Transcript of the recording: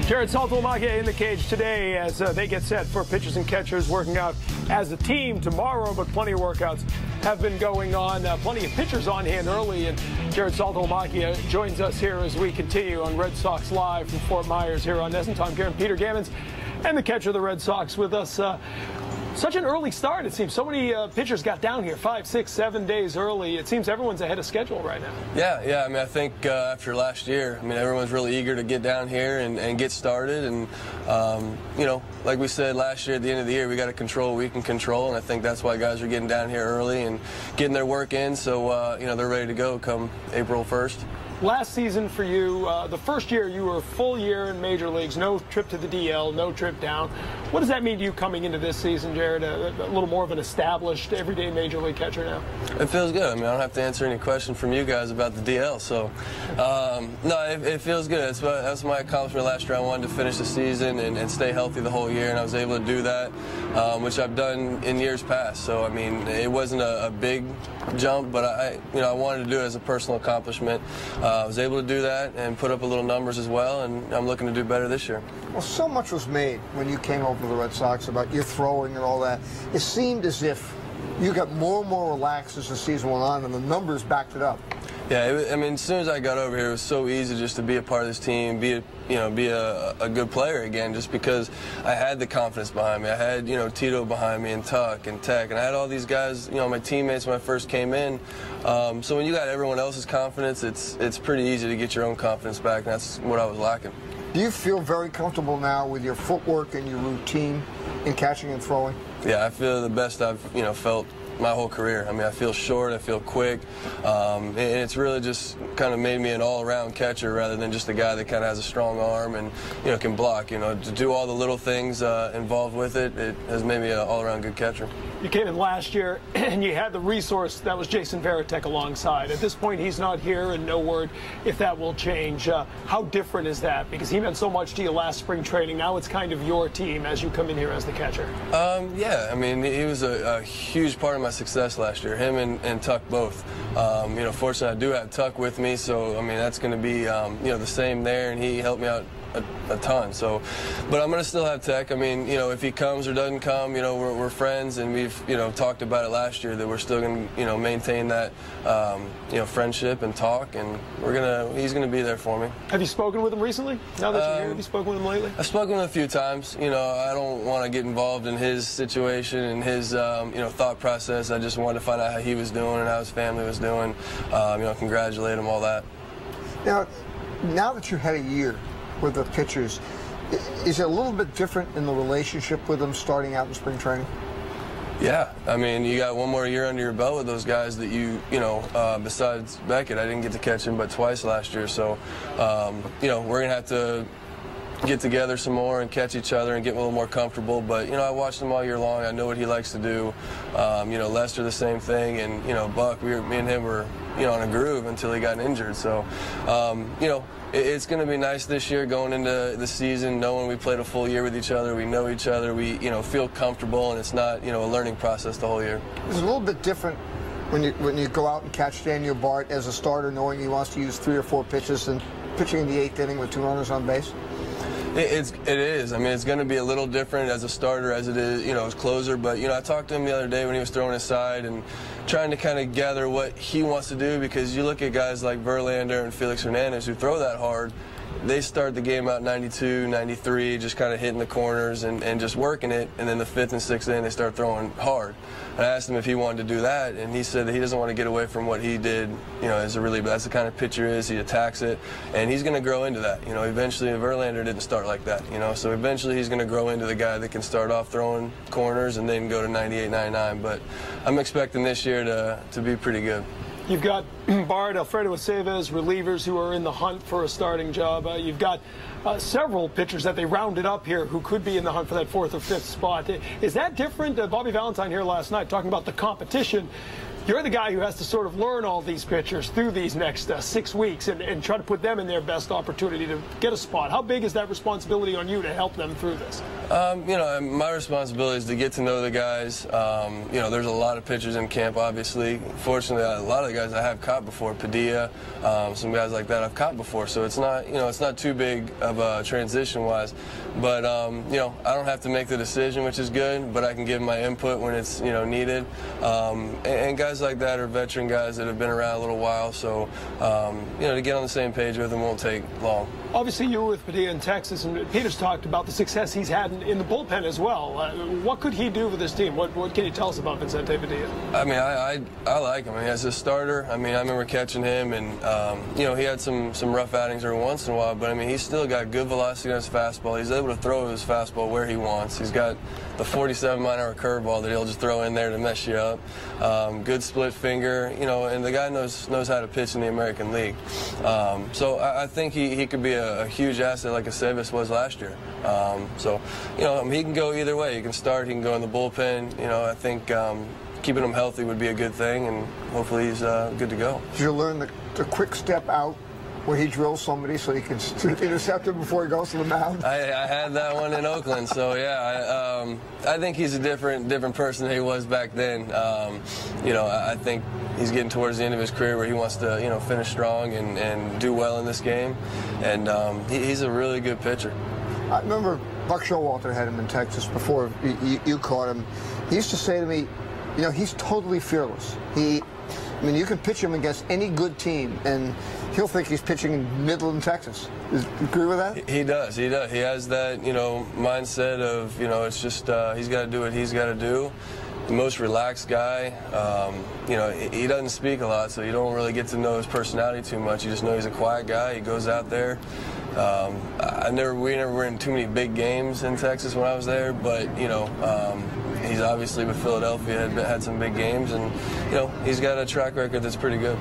Jarrod Saltalamacchia in the cage today as they get set for pitchers and catchers working out as a team tomorrow, but plenty of workouts have been going on. Plenty of pitchers on hand early, and Jarrod Saltalamacchia joins us here as we continue on Red Sox Live from Fort Myers here on NESN. Tom Karen, Peter Gammons, and the catcher of the Red Sox with us. Such an early start, it seems. So many pitchers got down here 5, 6, 7 days early. It seems everyone's ahead of schedule right now. Yeah. I mean, I think after last year, I mean, everyone's really eager to get down here and get started. And, you know, like we said last year at the end of the year, we got to control what we can control. And I think that's why guys are getting down here early and getting their work in. So, you know, they're ready to go come April 1st. Last season for you, the first year you were a full year in major leagues, no trip to the DL, no trip down. What does that mean to you coming into this season, Jarrod? A little more of an established, everyday major league catcher now? It feels good. I mean, I don't have to answer any question from you guys about the DL. So, no, it feels good. That's my accomplishment last year. I wanted to finish the season and stay healthy the whole year, and I was able to do that, which I've done in years past. So, I mean, it wasn't a big jump, but I wanted to do it as a personal accomplishment. I was able to do that and put up a little numbers as well, and I'm looking to do better this year. Well, so much was made when you came over to the Red Sox about your throwing and all that. It seemed as if you got more and more relaxed as the season went on, and the numbers backed it up. Yeah, I mean, as soon as I got over here, it was so easy just to be a part of this team, be a good player again, just because I had the confidence behind me. I had, Tito behind me and Tuck and Tech, and I had all these guys, my teammates when I first came in. So when you got everyone else's confidence, it's pretty easy to get your own confidence back, and that's what I was lacking. Do you feel very comfortable now with your footwork and your routine in catching and throwing? Yeah, I feel the best I've, felt my whole career. I mean, I feel short, I feel quick, and it's really just kind of made me an all-around catcher rather than just a guy that kind of has a strong arm and, can block. To do all the little things involved with it, it has made me an all-around good catcher. You came in last year, and you had the resource that was Jason Varitek alongside. At this point, he's not here, and no word if that will change. How different is that? Because he meant so much to you last spring training. Now it's kind of your team as you come in here as the catcher. Yeah, I mean, he was a huge part of my success last year, him and Tuck both. Fortunately, I do have Tuck with me, so, I mean, that's going to be, the same there, and he helped me out a ton. So, but I'm going to still have Tech. I mean, if he comes or doesn't come, we're friends, and we've, talked about it last year that we're still going to, maintain that, friendship and talk, and he's going to be there for me. Have you spoken with him recently? Now that you're here, have you spoken with him lately? I've spoken with him a few times. I don't want to get involved in his situation and his, thought process. I just wanted to find out how he was doing and how his family was doing, congratulate him, all that. Now that you had a year with the pitchers, is it a little bit different in the relationship with them starting out in spring training? Yeah, I mean, you got one more year under your belt with those guys that besides Beckett, I didn't get to catch him but twice last year, so, we're going to have to get together some more and catch each other and get a little more comfortable. But, I watched him all year long. I know what he likes to do. Lester, the same thing. And, Buck, me and him were, on a groove until he got injured. So, it's going to be nice this year going into the season, knowing we played a full year with each other. We know each other. We, feel comfortable, and it's not, a learning process the whole year. It's a little bit different when you go out and catch Daniel Bart as a starter, knowing he wants to use 3 or 4 pitches and pitching in the 8th inning with 2 runners on base. It is. I mean, it's going to be a little different as a starter as it is, as closer. But, I talked to him the other day when he was throwing his side and trying to kind of gather what he wants to do, because you look at guys like Verlander and Felix Hernandez who throw that hard. They start the game out 92, 93, just kind of hitting the corners and just working it. And then the 5th and 6th inning, they start throwing hard. And I asked him if he wanted to do that, and he said that he doesn't want to get away from what he did, as a reliever. But that's the kind of pitcher he is. He attacks it, and he's going to grow into that. Eventually Verlander didn't start like that, so eventually he's going to grow into the guy that can start off throwing corners and then go to 98, 99. But I'm expecting this year to be pretty good. You've got Bart, Alfredo Aceves, relievers who are in the hunt for a starting job. You've got several pitchers that they rounded up here who could be in the hunt for that 4th or 5th spot. Is that different? Bobby Valentine here last night talking about the competition. You're the guy who has to sort of learn all these pitchers through these next 6 weeks and try to put them in their best opportunity to get a spot. How big is that responsibility on you to help them through this? You know, my responsibility is to get to know the guys. You know, there's a lot of pitchers in camp, obviously. Fortunately, a lot of the guys I have caught before, Padilla, some guys like that I've caught before. So it's not, you know, it's not too big of a transition-wise. But, you know, I don't have to make the decision, which is good, but I can give my input when it's, you know, needed. And guys like that are veteran guys that have been around a little while. So, you know, to get on the same page with them won't take long. Obviously, you were with Padilla in Texas, and Peter's talked about the success he's had in the bullpen as well. What could he do for this team? What can you tell us about Vicente Padilla? I mean, I like him. I mean, as a starter, I mean, I remember catching him, and you know, he had some rough outings every once in a while, but I mean, he's still got good velocity on his fastball. He's able to throw his fastball where he wants. He's got the 47-mile-an-hour curveball that he'll just throw in there to mess you up. Good split finger, you know, and the guy knows how to pitch in the American League. So I think he could be a huge asset like Aceves was last year. So, you know, he can go either way. He can start, he can go in the bullpen. You know, I think keeping him healthy would be a good thing, and hopefully he's good to go. Did you learn the quick step out where he drills somebody so he can intercept him before he goes to the mound? I had that one in Oakland, so yeah, I think he's a different person than he was back then. You know, I think he's getting towards the end of his career where he wants to, you know, finish strong and do well in this game, and he's a really good pitcher. I remember Buck Showalter had him in Texas before you caught him. He used to say to me, you know, he's totally fearless. I mean, you can pitch him against any good team, and he'll think he's pitching in Midland, Texas. Do you agree with that? He does. He does. He has that, you know, mindset of, you know, it's just he's got to do what he's got to do. The most relaxed guy. You know, he doesn't speak a lot, so you don't really get to know his personality too much. You just know he's a quiet guy. He goes out there. We never were in too many big games in Texas when I was there, but, you know, he's obviously with Philadelphia had some big games, and, you know, he's got a track record that's pretty good.